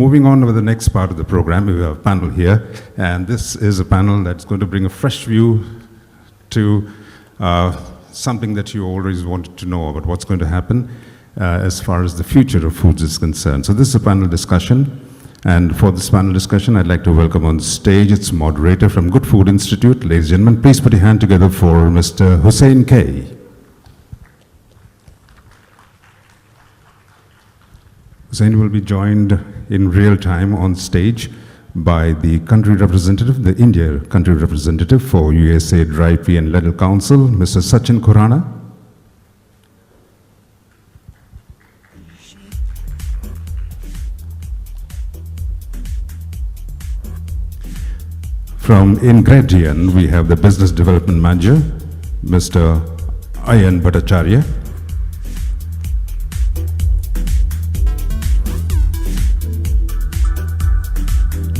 Moving on with the next part of the program, we have a panel here, and this is a panel that's going to bring a fresh view to something that you always wanted to know about what's going to happen as far as the future of foods is concerned. So this is a panel discussion, and for this panel discussion, I'd like to welcome on stage its moderator from Good Food Institute. Ladies and gentlemen, please put your hand together for Mr. Hussain K. Hussain will be joined in real time on stage by the country representative, the India country representative for USA Dry Pea and Lentil Council, Mr. Sachin Khurana. From Ingredion, we have the business development manager, Mr. Ayan Bhattacharya.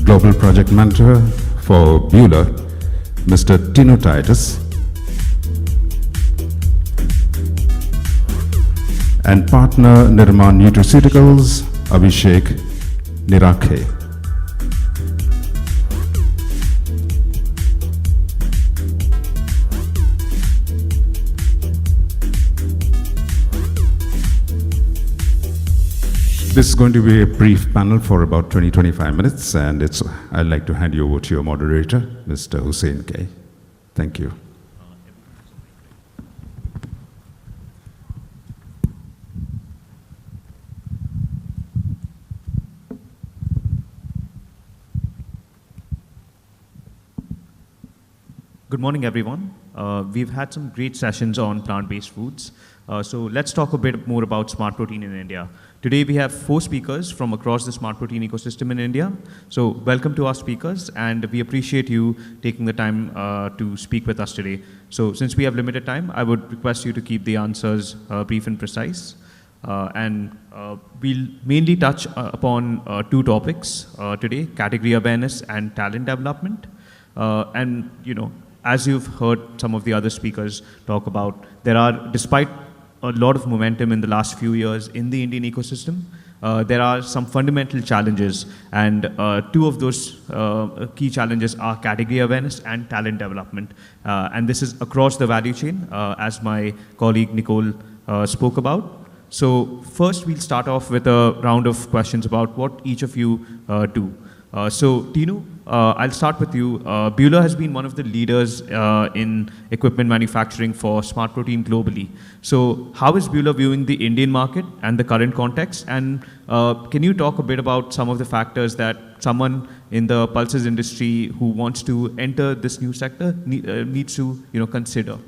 Global Project Manager for Beulah, Mr. Tino Titus. And partner Nirma Nutraceuticals, Abhishek Nirakhe. This is going to be a brief panel for about 20-25 minutes, and I'd like to hand you over to your moderator, Mr. Hussain K. Thank you. Good morning, everyone. We've had some great sessions on plant-based foods. So let's talk a bit more about smart protein in India. Today we have 4 speakers from across the smart protein ecosystem in India. So welcome to our speakers, and we appreciate you taking the time to speak with us today. So since we have limited time, I would request you to keep the answers brief and precise. We'll mainly touch upon 2 topics today: category awareness and talent development. As you've heard some of the other speakers talk about, despite a lot of momentum in the last few years in the Indian ecosystem, there are some fundamental challenges, and 2 of those key challenges are category awareness and talent development. And this is across the value chain, as my colleague Nicole spoke about. So first, we'll start off with a round of questions about what each of you do. So Tino, I'll start with you. Beulah has been one of the leaders in equipment manufacturing for smart protein globally. So how is Beulah viewing the Indian market and the current context? And can you talk a bit about some of the factors that someone in the pulses industry who wants to enter this new sector needs to consider?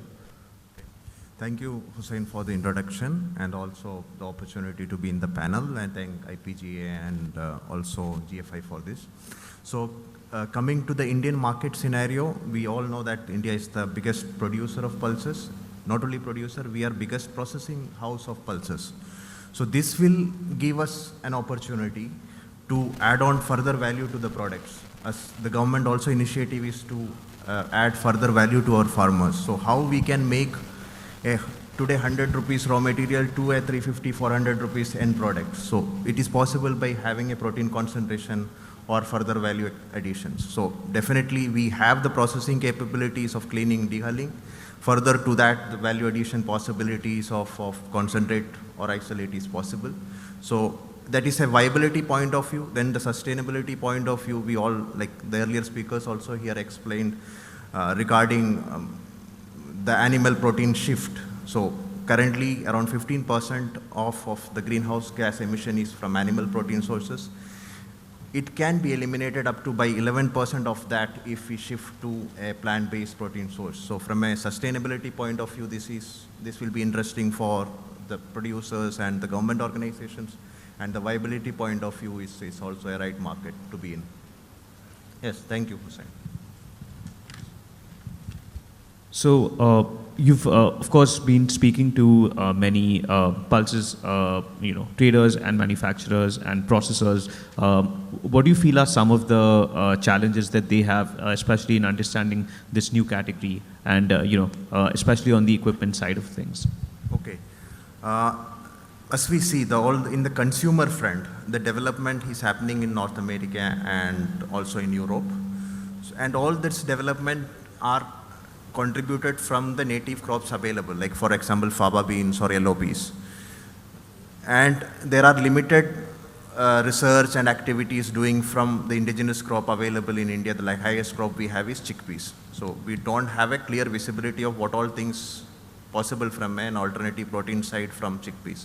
Thank you, Hussain, for the introduction and also the opportunity to be in the panel. I thank IPGA and also GFI for this. So coming to the Indian market scenario, we all know that India is the biggest producer of pulses. Not only producer, we are biggest processing house of pulses. So this will give us an opportunity to add on further value to the products. As the government also initiative is to add further value to our farmers. So how we can make today 100 rupees raw material to a 350, 400 rupees end product. So it is possible by having a protein concentration or further value additions. So definitely we have the processing capabilities of cleaning, dehulling. Further to that, the value addition possibilities of concentrate or isolate is possible. So that is a viability point of view. Then the sustainability point of view, we all, like the earlier speakers also here explained regarding the animal protein shift. So currently around 15% of the greenhouse gas emission is from animal protein sources. It can be eliminated up to by 11% of that if we shift to a plant-based protein source. So from a sustainability point of view, this will be interesting for the producers and the government organizations, and the viability point of view is also a right market to be in. Yes, thank you, Hussain. So you've of course been speaking to many pulses, traders and manufacturers and processors. What do you feel are some of the challenges that they have, especially in understanding this new category, and especially on the equipment side of things? Okay. as we see, in the consumer front, the development is happening in North America and also in Europe. And all this development are contributed from the native crops available, like for example, faba beans or yellow peas. And there are limited research and activities doing from the indigenous crop available in India. The highest crop we have is chickpeas. So we don't have a clear visibility of what all things possible from an alternative protein side from chickpeas.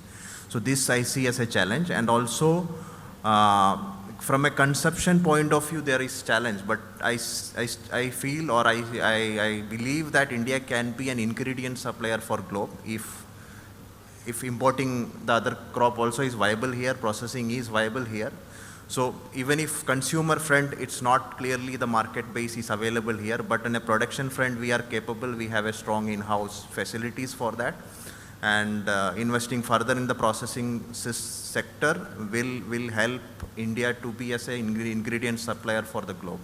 So this I see as a challenge, and also from a consumption point of view there is challenge, but I feel, or I believe that India can be an ingredient supplier for globe if importing the other crop also is viable here, processing is viable here. So even if consumer front, it's not clearly the market base is available here, but in a production front we are capable, we have a strong in-house facilities for that. And investing further in the processing sector will help India to be as an ingredient supplier for the globe.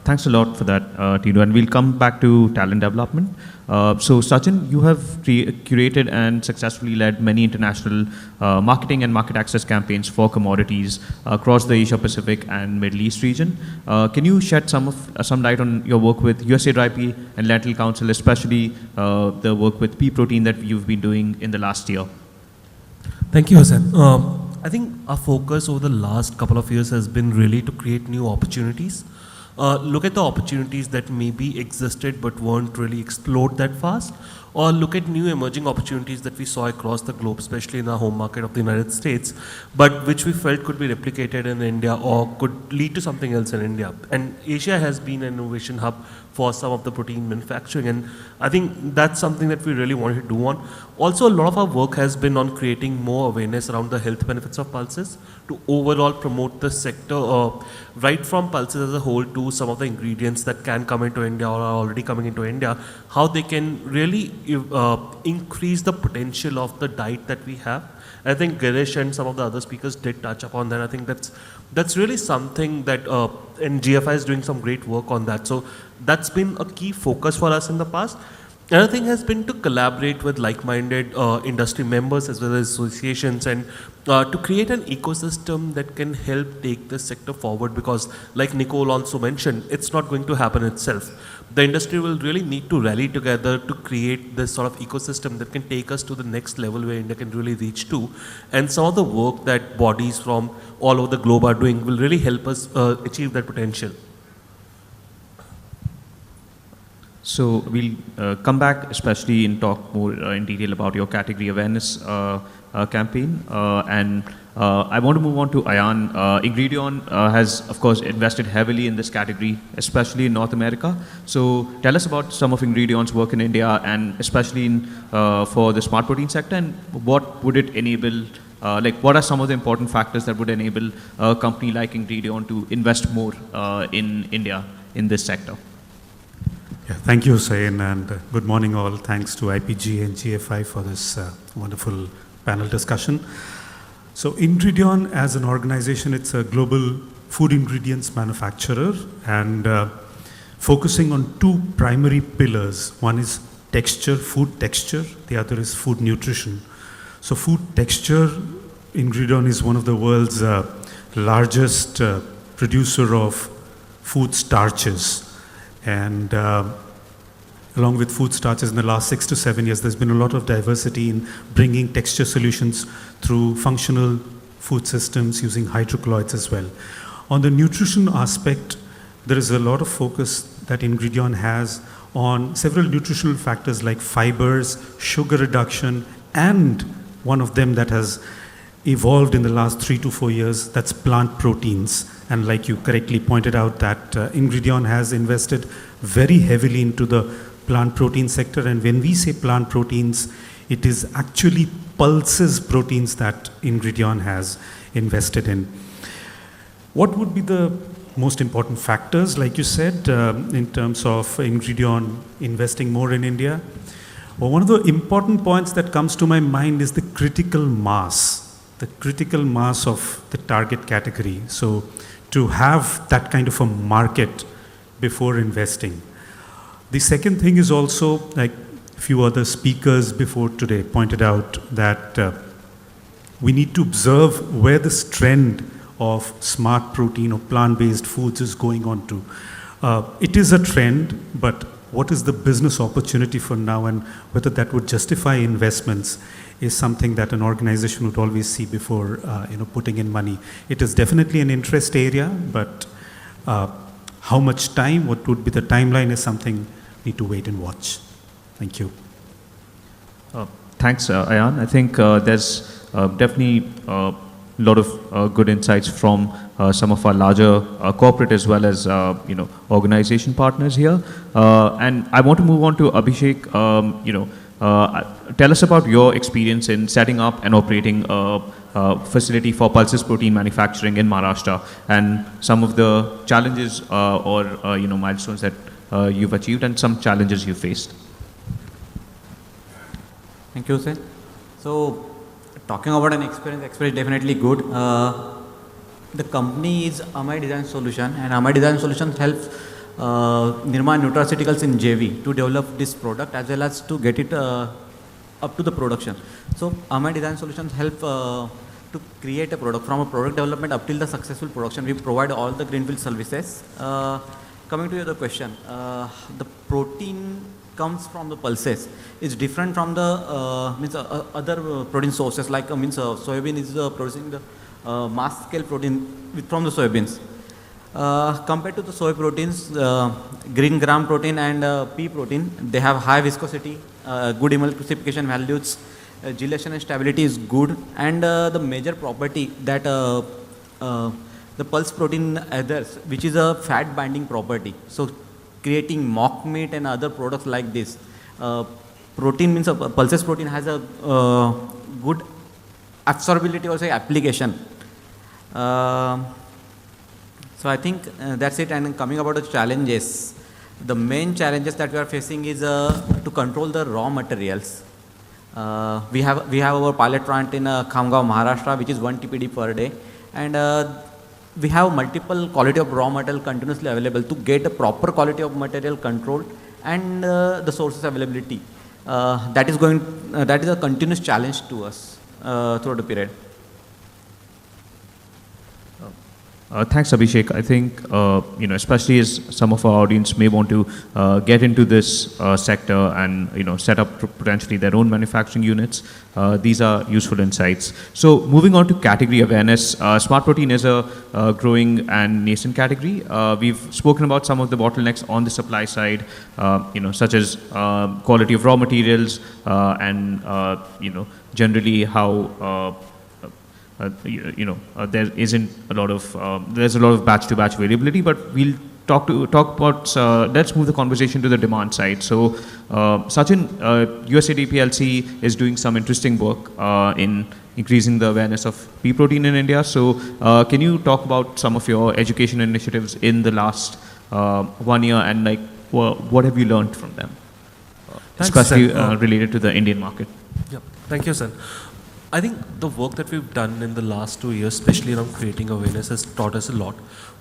Thanks a lot for that, Tino, and we'll come back to talent development. So Sachin, you have curated and successfully led many international marketing and market access campaigns for commodities across the Asia Pacific and Middle East region. Can you shed some light on your work with USA Dry Pea and Lentil Council, especially the work with pea protein that you've been doing in the last year? Thank you, Hussain. I think our focus over the last couple of years has been really to create new opportunities. Look at the opportunities that maybe existed but weren't really explored that fast, or look at new emerging opportunities that we saw across the globe, especially in our home market of the United States, but which we felt could be replicated in India or could lead to something else in India. And Asia has been an innovation hub for some of the protein manufacturing, and I think that's something that we really wanted to do on. Also, a lot of our work has been on creating more awareness around the health benefits of pulses to overall promote the sector, right from pulses as a whole to some of the ingredients that can come into India or are already coming into India, how they can really increase the potential of the diet that we have. I think Girish and some of the other speakers did touch upon that. I think that's really something that, and GFI is doing some great work on that. So that's been a key focus for us in the past. Another thing has been to collaborate with like-minded industry members as well as associations, and to create an ecosystem that can help take this sector forward, because like Nicole also mentioned, it's not going to happen itself. The industry will really need to rally together to create this sort of ecosystem that can take us to the next level where India can really reach to. And some of the work that bodies from all over the globe are doing will really help us achieve that potential. So we'll come back, especially in talk more in detail about your category awareness campaign. And I want to move on to Ayan. Ingredion has, of course, invested heavily in this category, especially in North America. So tell us about some of Ingredion's work in India, and especially for the smart protein sector, and what would it enable, what are some of the important factors that would enable a company like Ingredion to invest more in India in this sector? Yeah, thank you, Hussain, and good morning all. Thanks to IPG and GFI for this wonderful panel discussion. So Ingredion as an organization, it's a global food ingredients manufacturer, and focusing on two primary pillars. One is texture, food texture. The other is food nutrition. So food texture, Ingredion is one of the world's largest producer of food starches. And along with food starches, in the last 6 to 7 years, there's been a lot of diversity in bringing texture solutions through functional food systems using hydrocolloids as well. On the nutrition aspect, there is a lot of focus that Ingredion has on several nutritional factors like fibers, sugar reduction, and one of them that has evolved in the last 3 to 4 years, that's plant proteins. And like you correctly pointed out, that Ingredion has invested very heavily into the plant protein sector. And when we say plant proteins, it is actually pulses proteins that Ingredion has invested in. What would be the most important factors, like you said, in terms of Ingredion investing more in India? Well, one of the important points that comes to my mind is the critical mass of the target category. So to have that kind of a market before investing. The second thing is also like few other speakers before today pointed out that we need to observe where this trend of smart protein or plant-based foods is going on to. It is a trend, but what is the business opportunity for now, and whether that would justify investments is something that an organization would always see before putting in money. It is definitely an interest area, but how much time, what would be the timeline is something we need to wait and watch. Thank you. Thanks, Ayan. I think there's definitely a lot of good insights from some of our larger corporate as well as organization partners here. And I want to move on to Abhishek. Tell us about your experience in setting up and operating a facility for pulses protein manufacturing in Maharashtra, and some of the challenges or milestones that you've achieved and some challenges you faced. Thank you, sir. So, talking about an experience definitely good. The company is Amay Design Solution, and Amay Design Solutions helps Nirma Nutraceuticals in JV to develop this product as well as to get it up to the production. So, Amay Design Solutions help to create a product from a product development up till the successful production. We provide all the greenfield services. Coming to your question, the protein comes from the pulses. It's different from the other protein sources like soybean is producing the mass scale protein from the soybeans. Compared to the soy proteins, green gram protein and pea protein, they have high viscosity, good emulsification values, gelation and stability is good, and the major property that the pulse protein others, which is a fat binding property. So creating mock meat and other products like this. Protein means pulses protein has a good absorbability or say application. So I think that's it. And coming about the challenges, the main challenges that we are facing is to control the raw materials. We have our pilot plant in Khamgaon, Maharashtra, which is 1 TPD per day, and we have multiple quality of raw material continuously available to get a proper quality of material control and the sources availability. That is a continuous challenge to us throughout the period. Thanks, Abhishek. I think, especially as some of our audience may want to get into this sector and, set up potentially their own manufacturing units, these are useful insights. So moving on to category awareness, smart protein is a growing and nascent category. We've spoken about some of the bottlenecks on the supply side, such as quality of raw materials and, generally how there isn't a lot of there's a lot of batch to batch variability, but we'll talk about let's move the conversation to the demand side. So Sachin, USAID PLC is doing some interesting work in increasing the awareness of pea protein in India. So can you talk about some of your education initiatives in the last 1 year, and what have you learned from them, especially related to the Indian market? Yeah, thank you, sir. I think the work that we've done in the last 2 years, especially around creating awareness, has taught us a lot.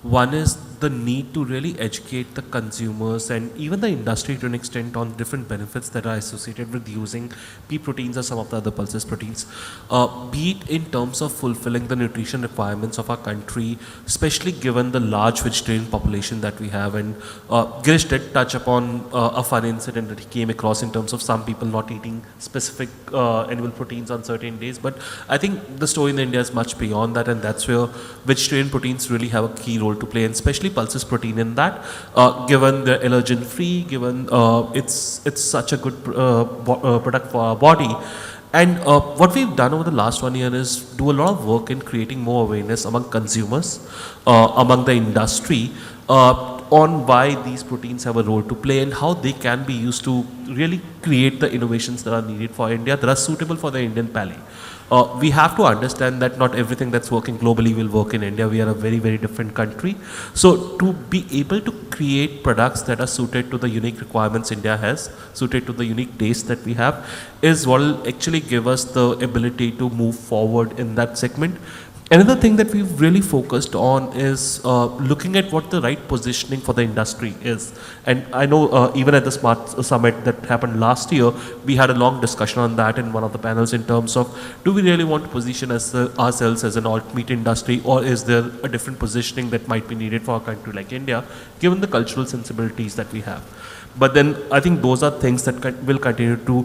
One is the need to really educate the consumers and even the industry to an extent on different benefits that are associated with using pea proteins or some of the other pulses proteins, be it in terms of fulfilling the nutrition requirements of our country, especially given the large vegetarian population that we have. And Girish did touch upon a fun incident that he came across in terms of some people not eating specific animal proteins on certain days. But I think the story in India is much beyond that, and that's where vegetarian proteins really have a key role to play, and especially pulses protein in that, given they're allergen free, given it's such a good product for our body. And what we've done over the last 1 year is do a lot of work in creating more awareness among consumers, among the industry, on why these proteins have a role to play and how they can be used to really create the innovations that are needed for India that are suitable for the Indian palate. We have to understand that not everything that's working globally will work in India. We are a very, very different country. So to be able to create products that are suited to the unique requirements India has, suited to the unique taste that we have, is what will actually give us the ability to move forward in that segment. Another thing that we've really focused on is looking at what the right positioning for the industry is. And I know even at the Smart Summit that happened last year, we had a long discussion on that in one of the panels in terms of, do we really want to position ourselves as an alt meat industry, or is there a different positioning that might be needed for a country like India, given the cultural sensibilities that we have? But then I think those are things that will continue to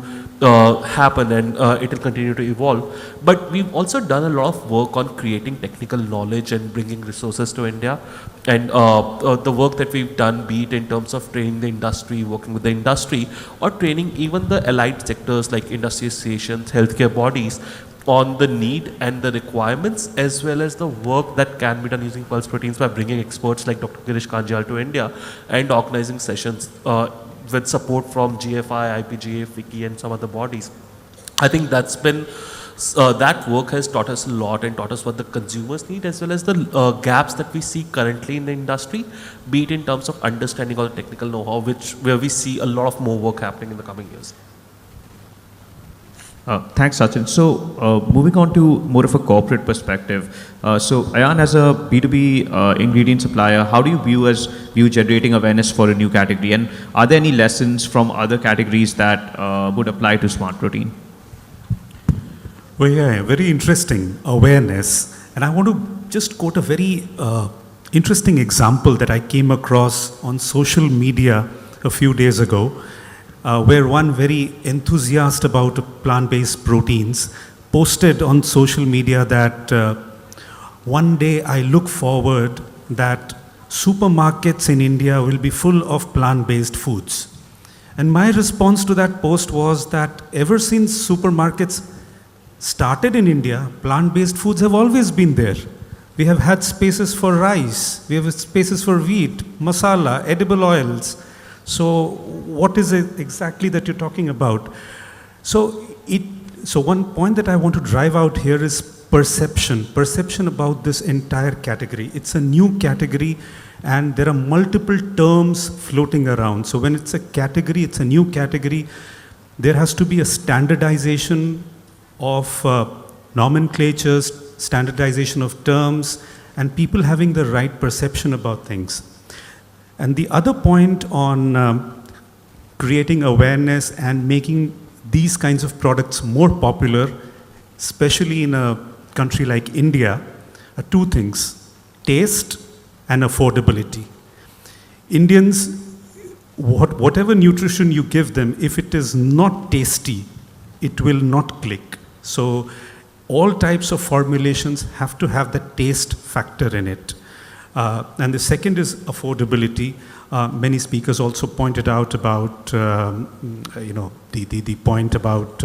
happen, and it will continue to evolve. But we've also done a lot of work on creating technical knowledge and bringing resources to India. And the work that we've done, be it in terms of training the industry, working with the industry, or training even the allied sectors like industry associations, healthcare bodies, on the need and the requirements, as well as the work that can be done using pulse proteins by bringing experts like Dr. Girish Kanjal to India and organizing sessions with support from GFI, IPGA, FICCI and some other bodies. I think that's been, that work has taught us a lot and taught us what the consumers need, as well as the gaps that we see currently in the industry, be it in terms of understanding all the technical know-how, where we see a lot of more work happening in the coming years. Thanks, Sachin. So, moving on to more of a corporate perspective. So, Ayan, as a B2B ingredient supplier, how do you view generating awareness for a new category? And are there any lessons from other categories that would apply to Smart Protein? Well, yeah, very interesting awareness. And I want to just quote a very interesting example that I came across on social media a few days ago. Where one very enthusiast about plant-based proteins posted on social media that one day I look forward that supermarkets in India will be full of plant-based foods. And my response to that post was that ever since supermarkets started in India, plant-based foods have always been there. We have had spaces for rice, we have spaces for wheat, masala, edible oils. So what is it exactly that you're talking about? So one point that I want to drive out here is perception about this entire category. It's a new category and there are multiple terms floating around. So when it's a category, it's a new category, there has to be a standardization of nomenclatures, standardization of terms, and people having the right perception about things. And the other point on creating awareness and making these kinds of products more popular, especially in a country like India, are two things: taste and affordability. Indians, whatever nutrition you give them, if it is not tasty, it will not click. So all types of formulations have to have the taste factor in it. And the second is affordability. Many speakers also pointed out about, the point about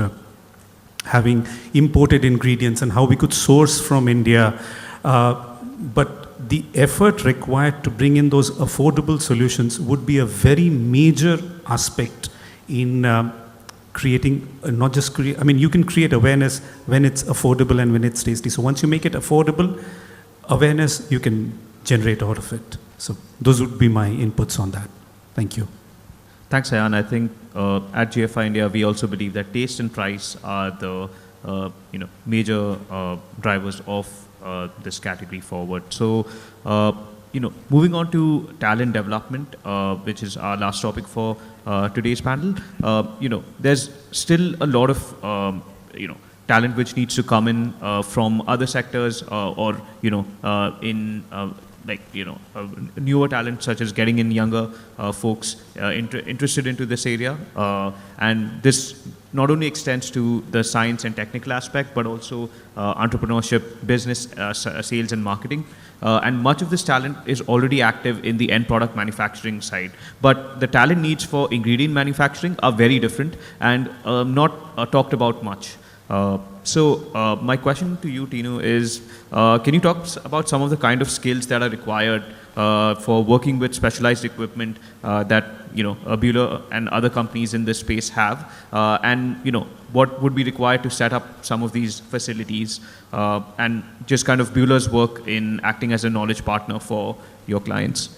having imported ingredients and how we could source from India. But the effort required to bring in those affordable solutions would be a very major aspect in creating, not just create, I mean, you can create awareness when it's affordable and when it's tasty. So once you make it affordable, awareness, you can generate out of it. So those would be my inputs on that. Thank you. Thanks, Ayan. I think at GFI India, we also believe that taste and price are the major drivers of this category forward. So, moving on to talent development, which is our last topic for today's panel. There's still a lot of talent which needs to come in from other sectors newer talent, such as getting in younger folks interested into this area. And this not only extends to the science and technical aspect, but also entrepreneurship, business, sales and marketing. And much of this talent is already active in the end product manufacturing side. But the talent needs for ingredient manufacturing are very different and not talked about much. So my question to you, Tinu, is can you talk about some of the kind of skills that are required for working with specialized equipment that Bühler and other companies in this space have, and what would be required to set up some of these facilities, and just kind of Bühler's work in acting as a knowledge partner for your clients?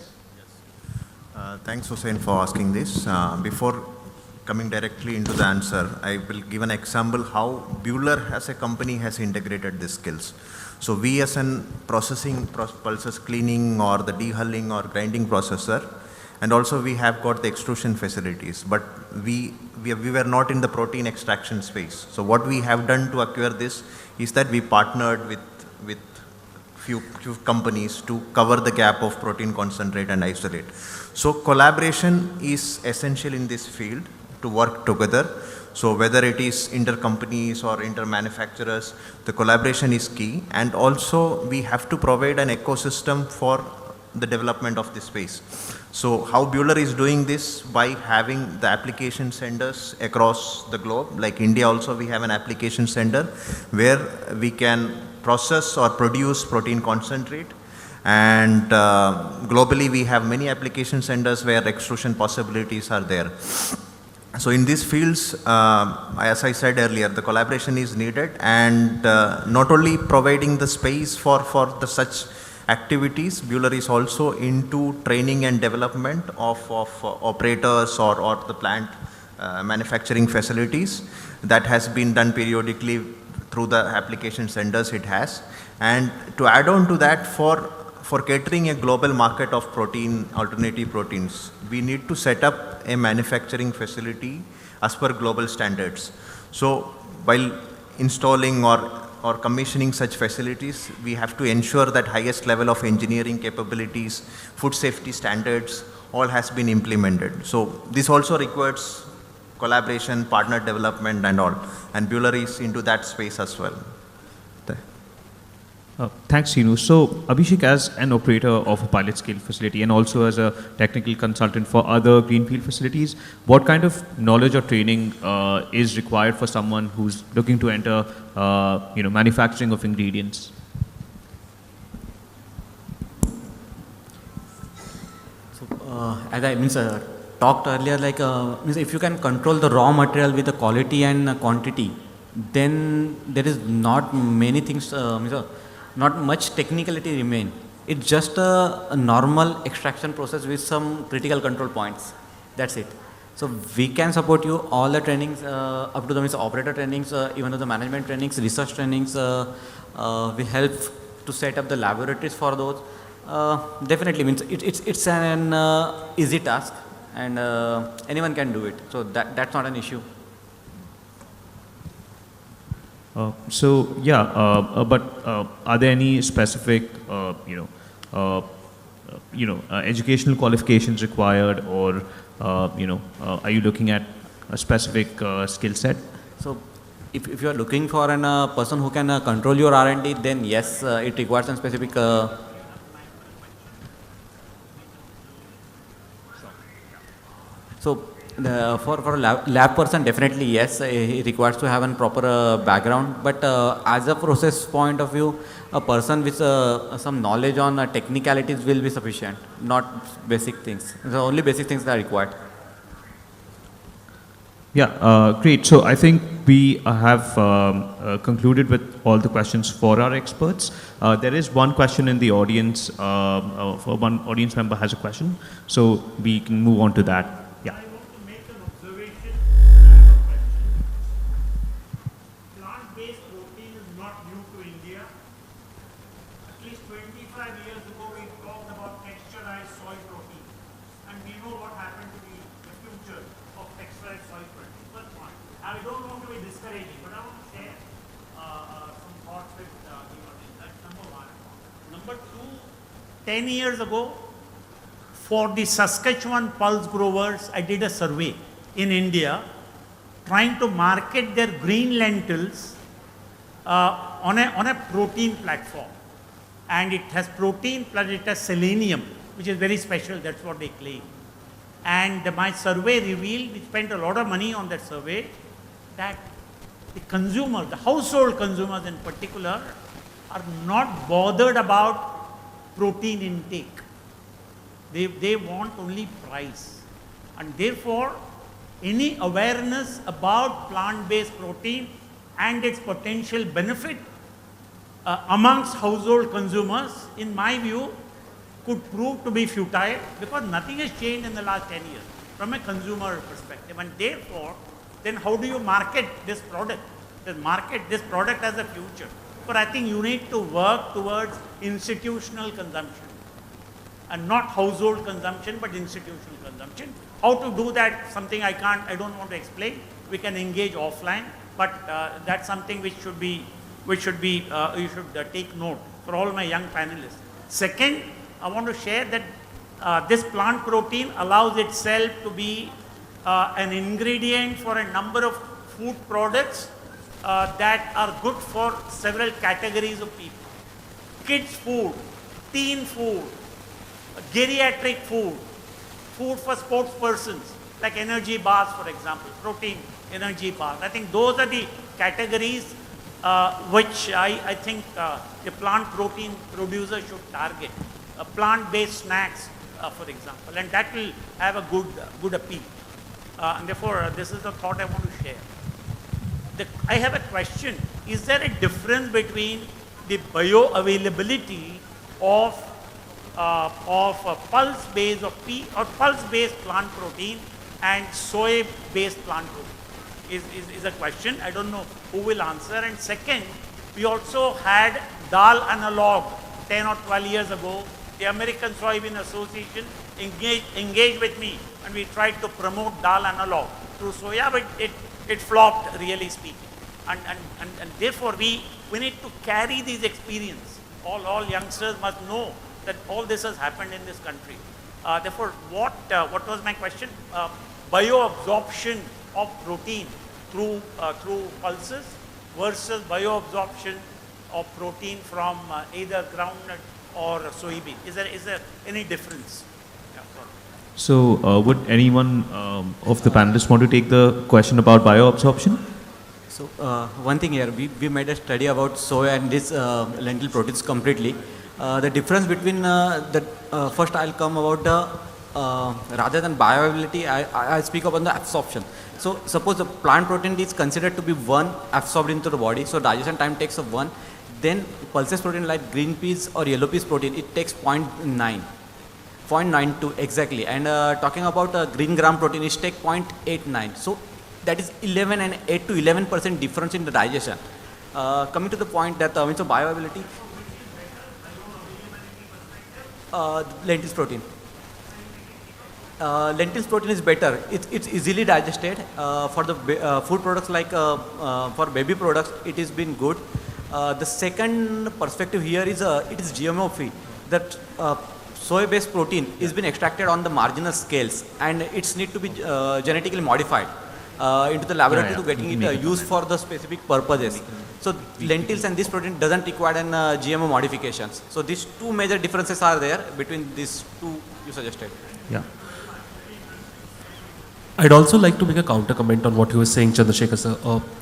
Thanks, Hussain, for asking this. Before coming directly into the answer, I will give an example how Bühler as a company has integrated these skills. So we as an processing, pulses cleaning or the dehulling or grinding processor, and also we have got the extrusion facilities, but we were not in the protein extraction space. So what we have done to acquire this is that we partnered with few companies to cover the gap of protein concentrate and isolate. So collaboration is essential in this field to work together. So whether it is inter-companies or inter-manufacturers, the collaboration is key, and also we have to provide an ecosystem for the development of this space. So how Buhler is doing this by having the application centers across the globe, like India also we have an application center where we can process or produce protein concentrate, and globally we have many application centers where extrusion possibilities are there. So in these fields, as I said earlier, the collaboration is needed, and not only providing the space for the such activities, Buhler is also into training and development of operators or the plant manufacturing facilities. That has been done periodically through the application centers it has. And to add on to that, for catering a global market of protein, alternative proteins, we need to set up a manufacturing facility as per global standards. So while installing or commissioning such facilities, we have to ensure that highest level of engineering capabilities, food safety standards, all has been implemented. So this also requires collaboration, partner development and all. And Buhler is into that space as well. Thanks, Sinu. So, Abhishek, as an operator of a pilot scale facility and also as a technical consultant for other greenfield facilities, what kind of knowledge or training is required for someone who's looking to enter, manufacturing of ingredients? So, as I talked earlier, if you can control the raw material with the quality and quantity, then there is not many things. Not much technicality remain. It's just a normal extraction process with some critical control points. That's it. So we can support you all the trainings up to the operator trainings, even to the management trainings, research trainings. We help to set up the laboratories for those. Definitely means it's an easy task, and anyone can do it. So that's not an issue. But are there any specific, educational qualifications required, or are you looking at a specific skill set? So, if you are looking for a person who can control your R&D, then yes, it requires some specific. For a lab person, definitely yes, he requires to have a proper background. But as a process point of view, a person with some knowledge on technicalities will be sufficient, not basic things. The only basic things that are required. Yeah, great. So I think we have concluded with all the questions for our experts. There is one question in the audience. For one audience member has a question, so we can move on to that. Yeah. I don't want to be discouraging, but I want to share some thoughts with the audience. That's number one. Number two, 10 years ago, for the Saskatchewan pulse growers, I did a survey in India trying to market their green lentils on a protein platform. And it has protein plus it has selenium, which is very special, that's what they claim. And my survey revealed, we spent a lot of money on that survey, that the consumer, the household consumers in particular, are not bothered about protein intake. They want only price. And therefore, any awareness about plant-based protein and its potential benefit amongst household consumers, in my view, could prove to be futile, because nothing has changed in the last 10 years from a consumer perspective. And therefore, then how do you market this product? Market this product as a future. But I think you need to work towards institutional consumption and not household consumption, but institutional consumption. How to do that, something I don't want to explain. We can engage offline, but that's something which should be, you should take note for all my young panelists. Second, I want to share that this plant protein allows itself to be an ingredient for a number of food products that are good for several categories of people. Kids food, teen food, geriatric food, food for sports persons, like energy bars, for example, protein energy bars. I think those are the categories which I think the plant protein producer should target. Plant-based snacks, for example, and that will have a good appeal. And therefore, this is the thought I want to share. I have a question. Is there a difference between the bioavailability of pulse-based or pulse-based plant protein and soy-based plant protein? Is a question. I don't know who will answer. And second, we also had dal analog 10 or 12 years ago. The American Soybean Association engaged with me, and we tried to promote dal analog through soya, but it flopped, really speaking. And therefore, we need to carry these experience. All youngsters must know that all this has happened in this country. Therefore, what was my question? Bioabsorption of protein through pulses versus bioabsorption of protein from either groundnut or soybean. Is there any difference? Yeah, sorry. So, would anyone of the panelists want to take the question about bioabsorption? So one thing here, we made a study about soy and this lentil proteins completely. The difference between first I'll come about the rather than bioavailability, I speak about the absorption. So suppose the plant protein is considered to be one absorbed into the body, so digestion time takes of 1. Then pulses protein like green peas or yellow peas protein, it takes 0.92 exactly. And talking about green gram protein, it takes 0.89. So that is 11 and 8 to 11% difference in the digestion. Coming to the point that so bioavailability, lentils protein. Lentils protein is better. It's easily digested. For the food products like for baby products, it has been good. The second perspective here is it is GMO free. That soy-based protein is been extracted on the marginal scales, and it's need to be genetically modified into the laboratory to getting it used for the specific purposes. So lentils and this protein doesn't require an GMO modifications. So these two major differences are there between these two you suggested. Yeah. I'd also like to make a counter comment on what you were saying, Chandrasekhar sir.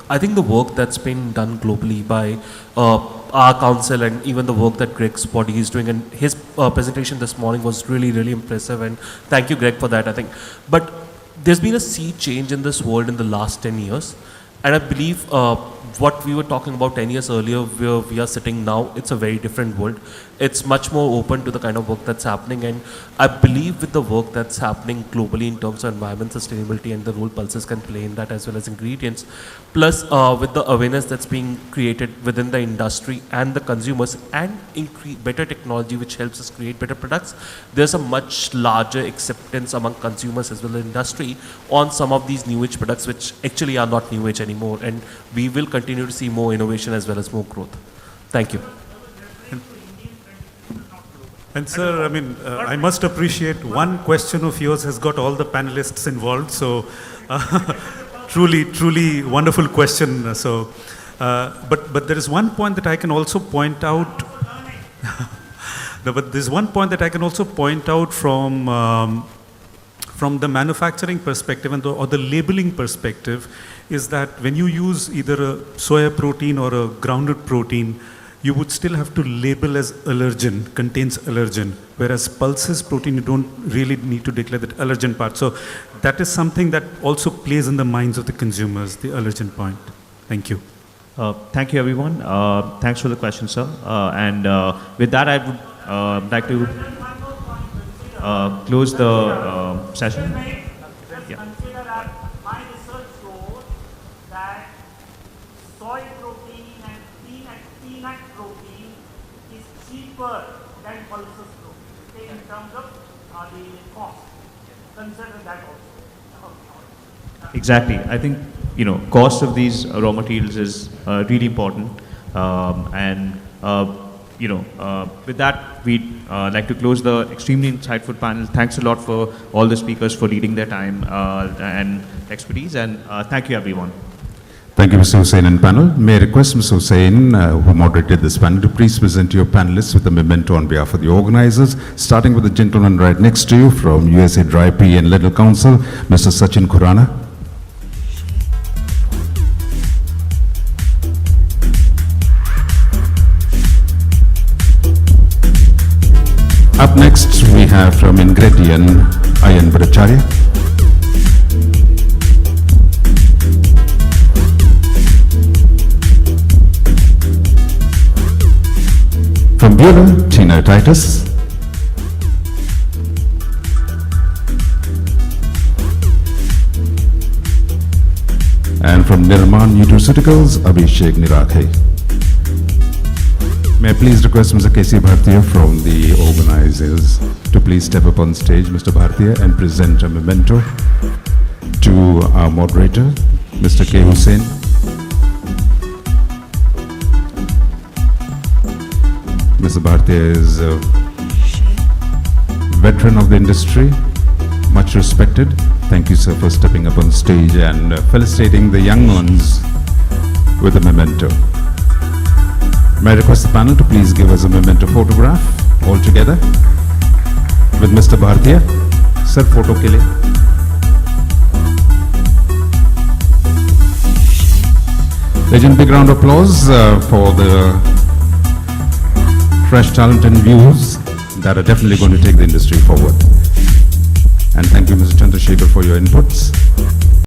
I think the work that's been done globally by our council and even the work that Greg's body is doing, and his presentation this morning was really, really impressive, and thank you, Greg, for that, I think. But there's been a sea change in this world in the last 10 years, and I believe what we were talking about 10 years earlier, where we are sitting now, it's a very different world. It's much more open to the kind of work that's happening, and I believe with the work that's happening globally in terms of environment sustainability and the role pulses can play in that, as well as ingredients, plus with the awareness that's being created within the industry and the consumers, and better technology which helps us create better products, there's a much larger acceptance among consumers as well as industry on some of these new age products which actually are not new age anymore, and we will continue to see more innovation as well as more growth. Thank you. And sir, I mean, I must appreciate one question of yours has got all the panelists involved. So truly wonderful question. So, but there is one point that I can also point out. No, but there's one point that I can also point out from the manufacturing perspective and or the labeling perspective, is that when you use either a soya protein or a groundnut protein, you would still have to label as allergen, contains allergen, whereas pulses protein, you don't really need to declare that allergen part. So that is something that also plays in the minds of the consumers, the allergen point. Thank you. Thank you, everyone. Thanks for the question, sir. And with that, I would like to close the session. Yeah. Consider that my research shows that soy protein and peanut say in terms of the cost. Consider that also. Exactly. I think, cost of these raw materials is really important. With that, we'd like to close the extremely insightful panel. Thanks a lot for all the speakers for leading their time and expertise. And thank you, everyone. Thank you, Mr. Hussain and panel. May I request Mr. Hussain, who moderated this panel, to please present your panelists with a memento on behalf of the organizers, starting with the gentleman right next to you from USA Dry Pea and Lentil Council, Mr. Sachin Khurana. Up next, we have from Ingredion, Ayan Bhattacharya. From Bueller, Tina Titus. And from Nirman Nutraceuticals, Abhishek Nirakhe. May I please request Mr. K.C. Bhartiya from the organizers to please step up on stage, Mr. Bhartiya, and present a memento to our moderator, Mr. K. Hussain. Mr. Bhartiya is a veteran of the industry, much respected. Thank you, sir, for stepping up on stage and felicitating the young ones with a memento. May I request the panel to please give us a memento photograph all together with Mr. Bhartiya. Sir, photo ke liye. Ladies and big round of applause for the fresh talent and views that are definitely going to take the industry forward. And thank you, Mr. Chandrasekhar, for your inputs.